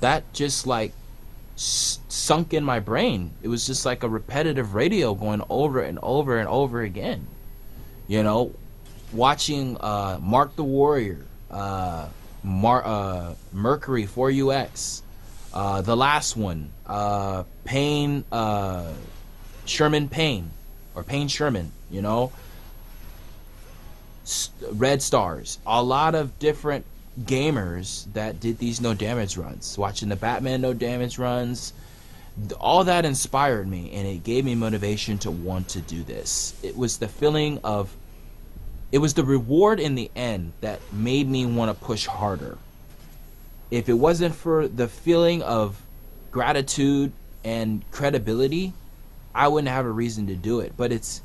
that just like sunk in my brain. It was just like a repetitive radio going over and over and over again. You know, watching Mark the Warrior, Mercury 4UX, the last one, Payne, Sherman Payne, or Payne Sherman, you know, Red Stars, a lot of different gamers that did these no damage runs, watching the Batman no damage runs, all that inspired me, and it gave me motivation to want to do this. It was the feeling of, it was the reward in the end that made me want to push harder. If it wasn't for the feeling of gratitude and credibility, I wouldn't have a reason to do it. But it's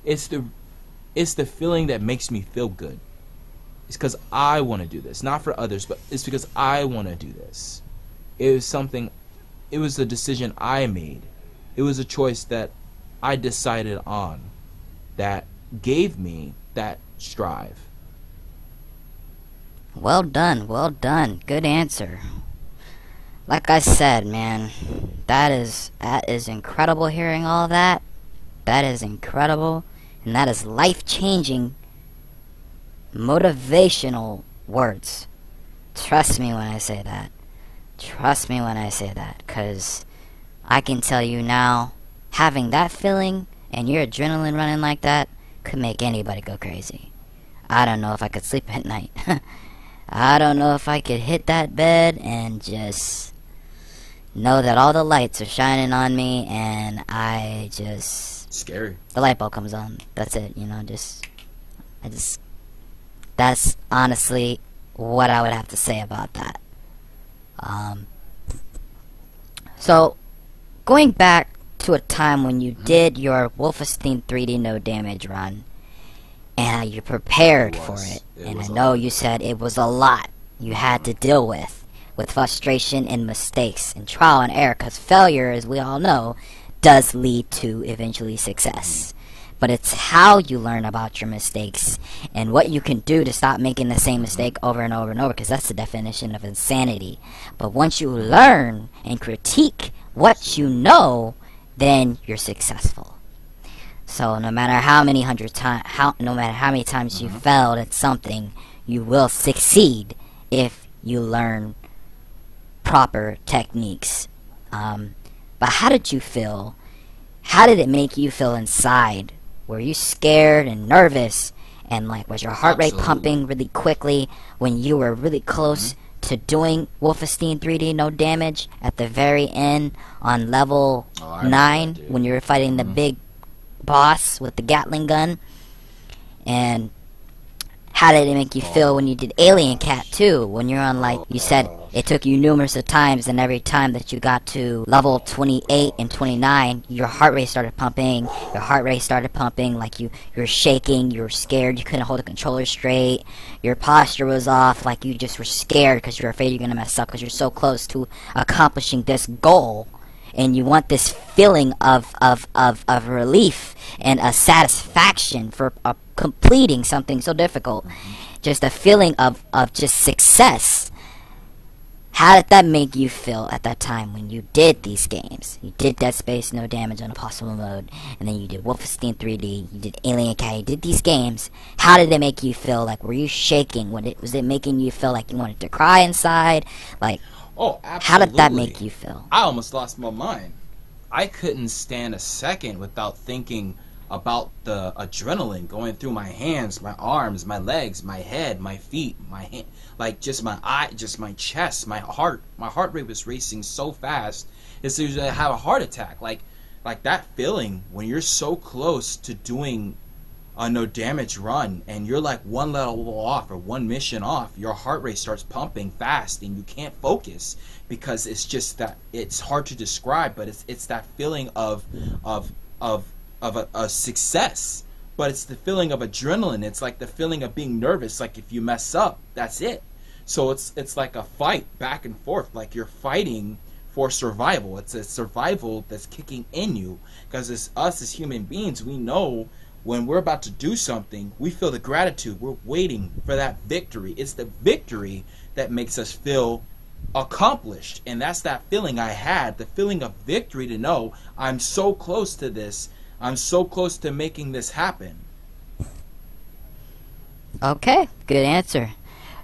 the feeling that makes me feel good. It's because I want to do this, not for others, but it's because I want to do this. It was something, it was a decision I made. It was a choice that I decided on that gave me that strive. Well done, well done. Good answer. Like I said, man, that is incredible hearing all that. That is incredible, and that is life-changing, motivational words. Trust me when I say that. Trust me when I say that, because I can tell you now, having that feeling and your adrenaline running like that could make anybody go crazy. I don't know if I could sleep at night. I don't know if I could hit that bed and just know that all the lights are shining on me, and I just... Scary. The light bulb comes on. That's it, you know, that's honestly what I would have to say about that. So, going back to a time when you did your Wolfenstein 3D no damage run, and you prepared for it, and I know you said it was a lot you had to deal with frustration and mistakes and trial and error, because failure, as we all know, does lead to eventually success. But it's how you learn about your mistakes and what you can do to stop making the same mistake over and over and over, because that's the definition of insanity. But once you learn and critique what you know, then you're successful. So no matter how many times you failed at something, you will succeed if you learn proper techniques. But how did you feel? How did it make you feel inside? Were you scared and nervous? And like, was your heart rate pumping really quickly when you were really close to doing Wolfenstein 3D no damage at the very end on level 9 when you were fighting the big boss with the Gatling gun? And how did it make you feel when you did ALIENCAT too, when you're on, like you said, it took you numerous of times, and every time that you got to level 28 and 29, your heart rate started pumping, like you were shaking, you were scared, you couldn't hold the controller straight, your posture was off, like you just were scared because you're afraid you're gonna mess up because you're so close to accomplishing this goal. And you want this feeling of relief and a satisfaction for completing something so difficult. Just a feeling of just success. How did that make you feel at that time when you did these games? You did DEADSPACE no damage on impossible mode, and then you did Wolfenstein 3D, you did ALIENCAT, you did these games. How did it make you feel? Like, were you shaking? Was it making you feel like you wanted to cry inside? Like, oh, absolutely. How did that make you feel? I almost lost my mind. I couldn't stand a second without thinking about the adrenaline going through my hands, my arms, my legs, my head, my feet, my hand, like just my eye, just my chest, my heart. My heart rate was racing so fast, it's as if I have a heart attack. Like that feeling when you're so close to doing a no damage run and you're like one level off or one mission off, your heart rate starts pumping fast and you can't focus because it's just that, it's hard to describe, but it's that feeling of a success, but it's the feeling of adrenaline. It's like the feeling of being nervous, like if you mess up, that's it. So it's like a fight back and forth, like you're fighting for survival. It's a survival that's kicking in you, because it's us as human beings, we know when we're about to do something, we feel the gratitude. We're waiting for that victory. It's the victory that makes us feel accomplished. And that's that feeling I had, the feeling of victory, to know I'm so close to this. I'm so close to making this happen. Okay, good answer.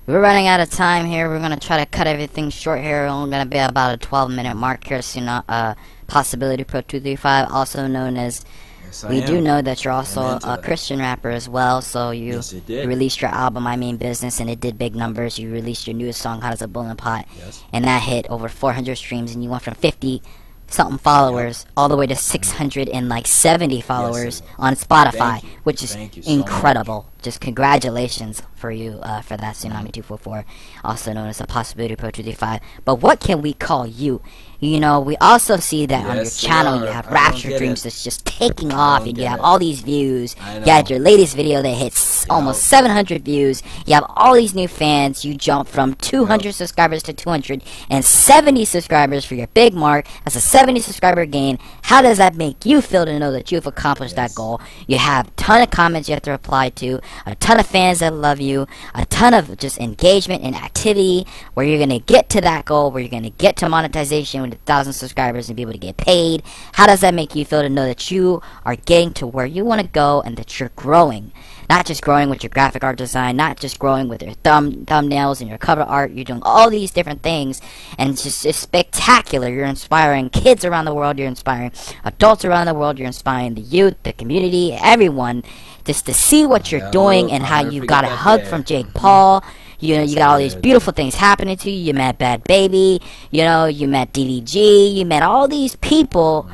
We're running out of time here. We're going to try to cut everything short here. We're only going to be about a 12-minute mark here. So, Possibility Pro 235, also known as... Yes, we do know that you're also a Christian rapper as well. So you released your album, I Mean Business, and it did big numbers. You released your newest song, Hot as a Boiling Pot, and that hit over 400 streams, and you went from 50-something followers all the way to 670 followers on Spotify, which is incredible. Just congratulations for you for that, Tsunami 244, also known as the Possibility Pro 235. But what can we call you? You know, we also see that on your channel you have Rapture Dreams that's just taking off, and you have all these views. You had your latest video that hits almost 700 views. You have all these new fans. You jump from 200 subscribers to 270 subscribers for your big mark. That's a 70 subscriber gain. How does that make you feel to know that you've accomplished that goal? You have a ton of comments you have to reply to, a ton of fans that love you, a ton of just engagement and activity where you're going to get to that goal, where you're going to get to monetization with 1,000 subscribers and be able to get paid. How does that make you feel to know that you are getting to where you want to go and that you're growing? Not just growing with your graphic art design, not just growing with your thumbnails and your cover art. You're doing all these different things, and it's spectacular. You're inspiring kids around the world. You're inspiring adults around the world. You're inspiring the youth, the community, everyone, just to see what you're doing and how you got a hug from Jake Paul. You know, you got all these beautiful things happening to you. You met Bad Baby. You know, you met DDG. You met all these people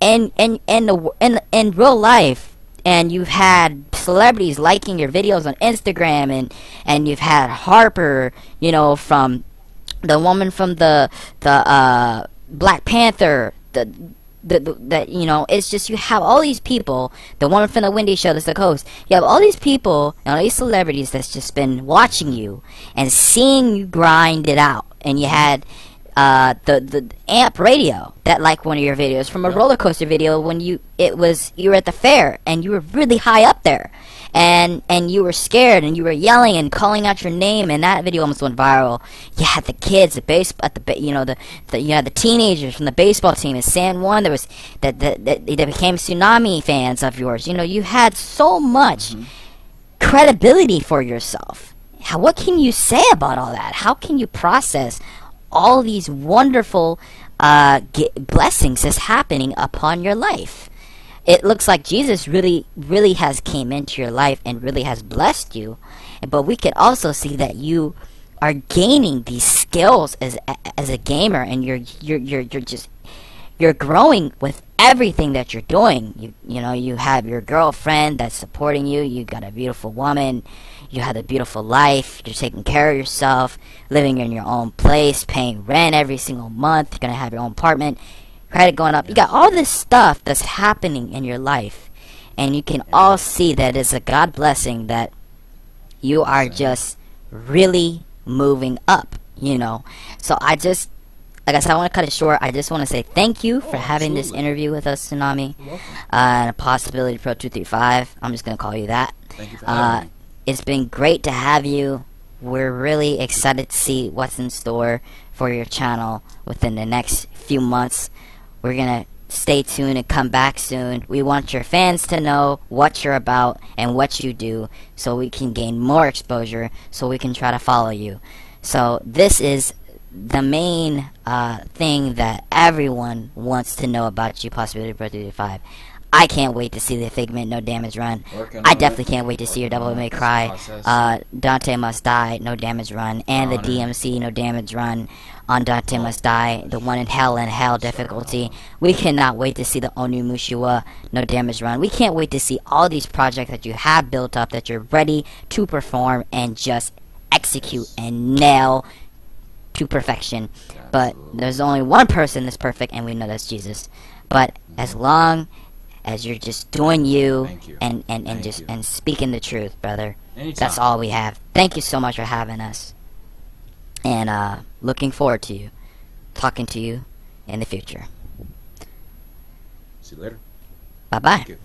in real life. And you've had celebrities liking your videos on Instagram, and you've had Harper, you know, from the woman from the Black Panther, the you know, it's just, you have all these people, the woman from the Wendy Show that's the host. You have all these people and all these celebrities that's just been watching you and seeing you grind it out. And you had the amp radio that liked one of your videos from a roller coaster video when you were at the fair and you were really high up there, and you were scared and you were yelling and calling out your name, and that video almost went viral. You had the kids, you had the teenagers from the baseball team in San Juan. There was that became Tsunami fans of yours. You know, you had so much credibility for yourself. What can you say about all that? How can you process all these wonderful blessings that's happening upon your life? It looks like Jesus really has came into your life and really has blessed you, but we can also see that you are gaining these skills as a gamer, and you're growing with everything that you're doing. You know, you have your girlfriend that's supporting you. You got a beautiful woman. You have a beautiful life. You're taking care of yourself, living in your own place, paying rent every single month. You're gonna have your own apartment, credit going up. You got all this stuff that's happening in your life, and you can all see that it's a God blessing that you are just really moving up. You know, so like I said, I want to cut it short. I just want to say thank you for having this interview with us, Tsunami, and a Possibility Pro 235. I'm just gonna call you that. Thank you for having me. It's been great to have you. We're really excited to see what's in store for your channel within the next few months. We're gonna stay tuned and come back soon. We want your fans to know what you're about and what you do, so we can gain more exposure, so we can try to follow you. So this is the main thing that everyone wants to know about you, Possibility Pro 235. I can't wait to see the Figment No Damage run. I definitely can't wait to see your Devil May Cry, Dante Must Die No Damage run, and the DMC No Damage run on Dante Must Die, the one in Hell difficulty. We cannot wait to see the Onimushiwa No Damage run. We can't wait to see all these projects that you have built up, that you're ready to perform and just execute and nail to perfection. But there's only one person that's perfect, and we know that's Jesus. But as long as you're just doing you and speaking the truth, brother, that's all we have. Thank you so much for having us, and looking forward to talking to you in the future. See you later. Bye bye.